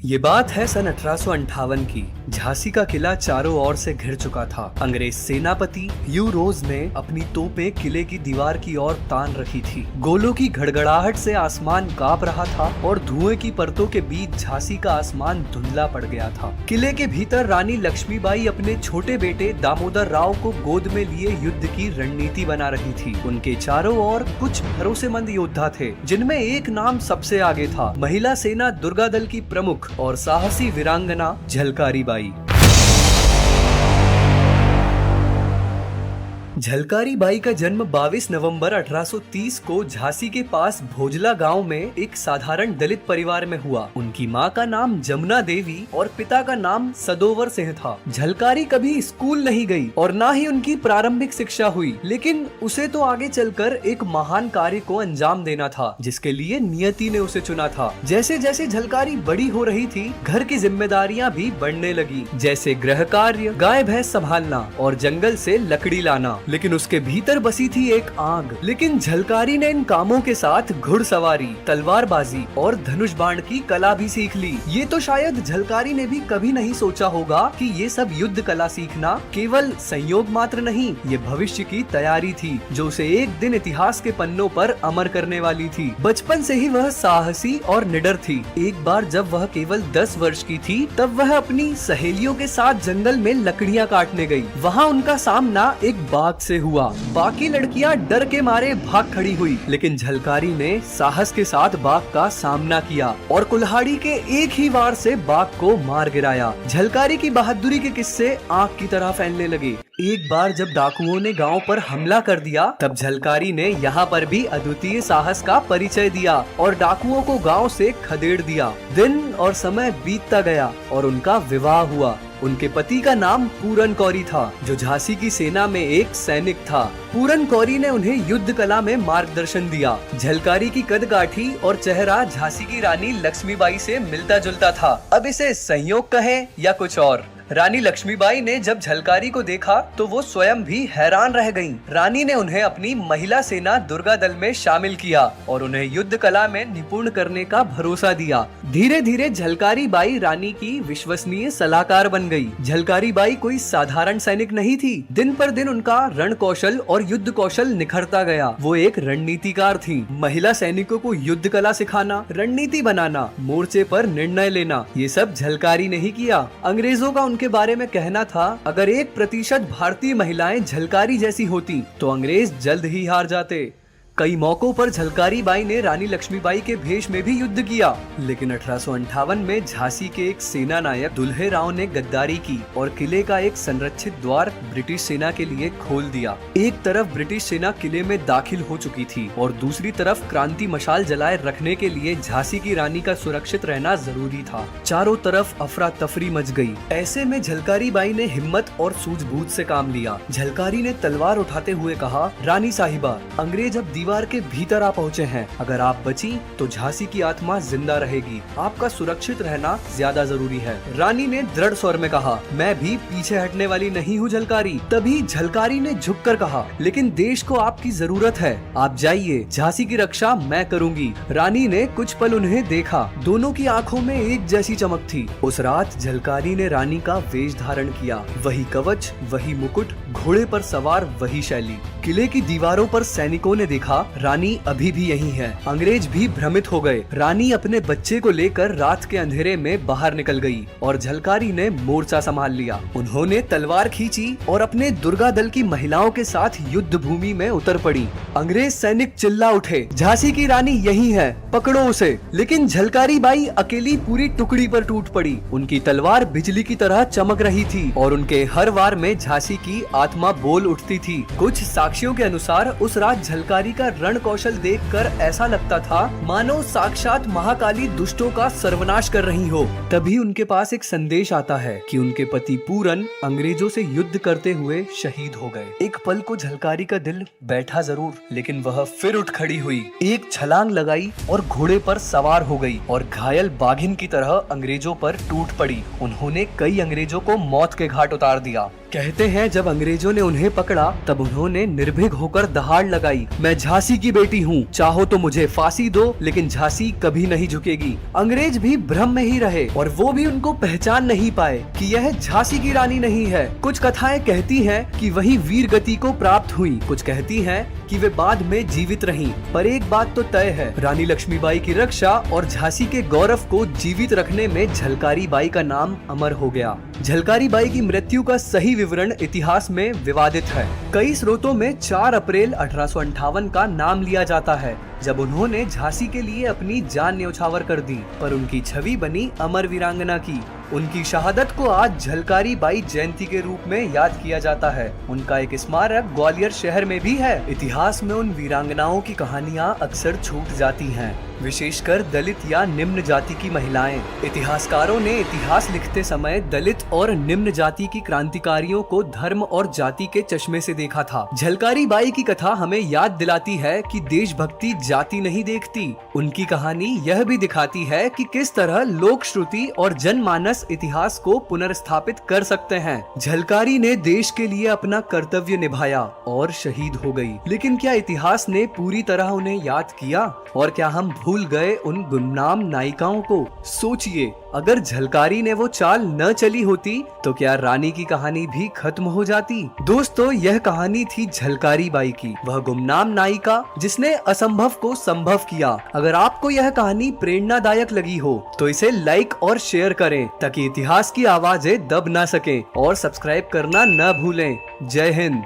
ये बात है सन 1858 की। झांसी का किला चारों ओर से घिर चुका था। अंग्रेज सेनापति ह्यू रोज ने अपनी तोपें किले की दीवार की ओर तान रखी थी। गोलों की घड़घड़ाहट से आसमान कांप रहा था और धुएं की परतों के बीच झांसी का आसमान धुंधला पड़ गया था। किले के भीतर रानी लक्ष्मीबाई अपने छोटे बेटे दामोदर राव को गोद में लिए युद्ध की रणनीति बना रही थी। उनके चारों ओर कुछ भरोसेमंद योद्धा थे, जिनमें एक नाम सबसे आगे था। महिला सेना दुर्गा दल की प्रमुख और साहसी वीरांगना झलकारी बाई। झलकारी बाई का जन्म 22 नवंबर 1830 को झांसी के पास भोजला गांव में एक साधारण दलित परिवार में हुआ। उनकी मां का नाम जमुना देवी और पिता का नाम सदोवर सिंह था। झलकारी कभी स्कूल नहीं गई और ना ही उनकी प्रारंभिक शिक्षा हुई, लेकिन उसे तो आगे चलकर एक महान कार्य को अंजाम देना था, जिसके लिए नियति ने उसे चुना था। जैसे जैसे झलकारी बड़ी हो रही थी, घर की जिम्मेदारियां भी बढ़ने लगी, जैसे गृह कार्य, गाय भैंस संभालना और जंगल से लकड़ी लाना। लेकिन उसके भीतर बसी थी एक आग। लेकिन झलकारी ने इन कामों के साथ घुड़सवारी, तलवारबाजी और धनुष बाण की कला भी सीख ली। ये तो शायद झलकारी ने भी कभी नहीं सोचा होगा कि ये सब युद्ध कला सीखना केवल संयोग मात्र नहीं, ये भविष्य की तैयारी थी, जो उसे एक दिन इतिहास के पन्नों पर अमर करने वाली थी। बचपन से ही वह साहसी और निडर थी। एक बार जब वह केवल 10 वर्ष की थी, तब वह अपनी सहेलियों के साथ जंगल में लकड़ियाँ काटने गयी। वहाँ उनका सामना एक बाघ से हुआ। बाकी लड़कियां डर के मारे भाग खड़ी हुई, लेकिन झलकारी ने साहस के साथ बाघ का सामना किया और कुल्हाड़ी के एक ही वार से बाघ को मार गिराया। झलकारी की बहादुरी के किस्से आग की तरह फैलने लगे। एक बार जब डाकुओं ने गांव पर हमला कर दिया, तब झलकारी ने यहाँ पर भी अद्वितीय साहस का परिचय दिया और डाकुओं को गांव से खदेड़ दिया। दिन और समय बीतता गया और उनका विवाह हुआ। उनके पति का नाम पूरन कौरी था, जो झांसी की सेना में एक सैनिक था। पूरन कौरी ने उन्हें युद्ध कला में मार्गदर्शन दिया। झलकारी की कदकाठी और चेहरा झांसी की रानी लक्ष्मीबाई से मिलता जुलता था। अब इसे संयोग कहें या कुछ और। रानी लक्ष्मीबाई ने जब झलकारी को देखा तो वो स्वयं भी हैरान रह गईं। रानी ने उन्हें अपनी महिला सेना दुर्गा दल में शामिल किया और उन्हें युद्ध कला में निपुण करने का भरोसा दिया। धीरे धीरे झलकारी बाई रानी की विश्वसनीय सलाहकार बन गई। झलकारी बाई कोई साधारण सैनिक नहीं थी। दिन पर दिन उनका रण कौशल और युद्ध कौशल निखरता गया। वो एक रणनीतिकार थी। महिला सैनिकों को युद्ध कला सिखाना, रणनीति बनाना, मोर्चे पर निर्णय लेना, ये सब झलकारी ने ही किया। अंग्रेजों का के बारे में कहना था, अगर 1% भारतीय महिलाएं झलकारी जैसी होती तो अंग्रेज जल्द ही हार जाते। कई मौकों पर झलकारी बाई ने रानी लक्ष्मीबाई के भेष में भी युद्ध किया, लेकिन 1858 में झांसी के एक सेना नायक दुल्हे राव ने गद्दारी की और किले का एक संरक्षित द्वार ब्रिटिश सेना के लिए खोल दिया। एक तरफ ब्रिटिश सेना किले में दाखिल हो चुकी थी और दूसरी तरफ क्रांति मशाल जलाए रखने के लिए झांसी की रानी का सुरक्षित रहना जरूरी था। चारों तरफ अफरा तफरी मच गई। ऐसे में झलकारी बाई ने हिम्मत और सूझबूझ से काम लिया। झलकारी ने तलवार उठाते हुए कहा, रानी साहिबा, अंग्रेज अब दीवार के भीतर आ पहुँचे हैं। अगर आप बची तो झांसी की आत्मा जिंदा रहेगी। आपका सुरक्षित रहना ज्यादा जरूरी है। रानी ने दृढ़ स्वर में कहा, मैं भी पीछे हटने वाली नहीं हूँ झलकारी। तभी झलकारी ने झुककर कहा, लेकिन देश को आपकी जरूरत है, आप जाइए, झांसी की रक्षा मैं करूंगी। रानी ने कुछ पल उन्हें देखा। दोनों की आंखों में एक जैसी चमक थी। उस रात झलकारी ने रानी का वेश धारण किया। वही कवच, वही मुकुट, घोड़े पर सवार वही शैली। किले की दीवारों पर सैनिकों ने देखा, रानी अभी भी यही है। अंग्रेज भी भ्रमित हो गए। रानी अपने बच्चे को लेकर रात के अंधेरे में बाहर निकल गई और झलकारी ने मोर्चा संभाल लिया। उन्होंने तलवार खींची और अपने दुर्गा दल की महिलाओं के साथ युद्ध भूमि में उतर पड़ी। अंग्रेज सैनिक चिल्ला उठे, झांसी की रानी यही है, पकड़ो उसे। लेकिन झलकारी बाई अकेली पूरी टुकड़ी पर टूट पड़ी। उनकी तलवार बिजली की तरह चमक रही थी और उनके हर वार में झांसी की आत्मा बोल उठती थी। कुछ साक्ष्यों के अनुसार उस रात झलकारी का रण कौशल देखकर ऐसा लगता था मानो साक्षात महाकाली दुष्टों का सर्वनाश कर रही हो। तभी उनके पास एक संदेश आता है कि उनके पति पूरन अंग्रेजों से युद्ध करते हुए शहीद हो गए। एक पल को झलकारी का दिल बैठा जरूर, लेकिन वह फिर उठ खड़ी हुई, एक छलांग लगाई और घोड़े पर सवार हो गई और घायल बाघिन की तरह अंग्रेजों पर टूट पड़ी। उन्होंने कई अंग्रेजों को मौत के घाट उतार दिया। कहते हैं जब अंग्रेजों ने उन्हें पकड़ा तब उन्होंने निर्भीक होकर दहाड़ लगाई, मैं झांसी की बेटी हूँ, चाहो तो मुझे फांसी दो, लेकिन झांसी कभी नहीं झुकेगी। अंग्रेज भी भ्रम में ही रहे और वो भी उनको पहचान नहीं पाए कि यह झांसी की रानी नहीं है। कुछ कथाएं कहती हैं कि वही वीर गति को प्राप्त हुई, कुछ कहती हैं कि वे बाद में जीवित रहीं। पर एक बात तो तय है, रानी लक्ष्मीबाई की रक्षा और झांसी के गौरव को जीवित रखने में झलकारी बाई का नाम अमर हो गया। झलकारी बाई की मृत्यु का सही विवरण इतिहास में विवादित है। कई स्रोतों में 4 अप्रैल 1858 का नाम लिया जाता है, जब उन्होंने झांसी के लिए अपनी जान न्यौछावर कर दी, पर उनकी छवि बनी अमर वीरांगना की। उनकी शहादत को आज झलकारी बाई जयंती के रूप में याद किया जाता है। उनका एक स्मारक ग्वालियर शहर में भी है। इतिहास में उन वीरांगनाओं की कहानियां अक्सर छूट जाती हैं, विशेषकर दलित या निम्न जाति की महिलाएं। इतिहासकारों ने इतिहास लिखते समय दलित और निम्न जाति की क्रांतिकारियों को धर्म और जाति के चश्मे से देखा था। झलकारी बाई की कथा हमें याद दिलाती है कि देशभक्ति जाति नहीं देखती। उनकी कहानी यह भी दिखाती है कि किस तरह लोक श्रुति और जनमानस इतिहास को पुनर्स्थापित कर सकते हैं। झलकारी ने देश के लिए अपना कर्तव्य निभाया और शहीद हो गई, लेकिन क्या इतिहास ने पूरी तरह उन्हें याद किया? और क्या हम भूल गए उन गुमनाम नायिकाओं को? सोचिए, अगर झलकारी ने वो चाल न चली होती तो क्या रानी की कहानी भी खत्म हो जाती? दोस्तों, यह कहानी थी झलकारी बाई की, वह गुमनाम नायिका जिसने असंभव को संभव किया। अगर आपको यह कहानी प्रेरणादायक लगी हो तो इसे लाइक और शेयर करें ताकि इतिहास की आवाजें दब ना सकें, और सब्सक्राइब करना न भूलें। जय हिंद।